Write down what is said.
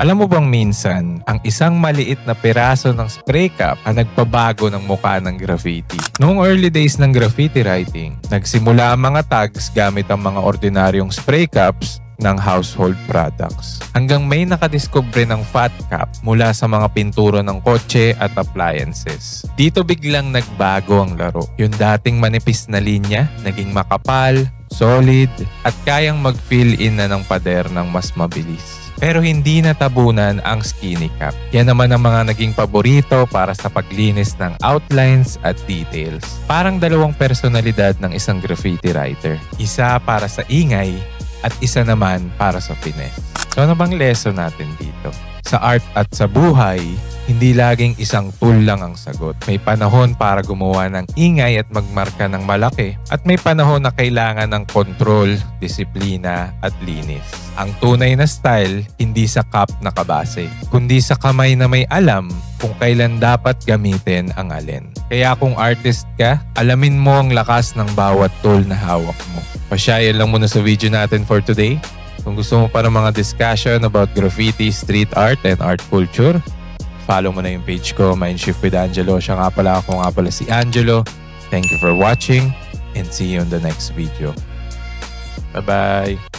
Alam mo bang minsan, ang isang maliit na piraso ng spray cap ang nagpabago ng mukha ng graffiti? Noong early days ng graffiti writing, nagsimula ang mga tags gamit ang mga ordinaryong spray caps ng household products. Hanggang may nakadiskubre ng fat cap mula sa mga pintura ng kotse at appliances. Dito biglang nagbago ang laro. Yung dating manipis na linya, naging makapal, solid, at kayang mag-fill in na ng pader ng mas mabilis. Pero hindi natabunan ang skinny cap. Yan naman ang mga naging paborito para sa paglinis ng outlines at details. Parang dalawang personalidad ng isang graffiti writer. Isa para sa ingay at isa naman para sa finesse. So ano bang lesson natin dito? Sa art at sa buhay, hindi laging isang tool lang ang sagot. May panahon para gumawa ng ingay at magmarka ng malaki. At may panahon na kailangan ng kontrol, disiplina at linis. Ang tunay na style, hindi sa cup na kabase, kundi sa kamay na may alam kung kailan dapat gamitin ang alin. Kaya kung artist ka, alamin mo ang lakas ng bawat tool na hawak mo. Pasyayan lang muna sa video natin for today. Kung gusto mo pa ng mga discussion about graffiti, street art, and art culture, follow mo na yung page ko, Mindshift with Angelo. Siya nga pala, ako nga pala si Angelo. Thank you for watching and see you in the next video. Bye-bye!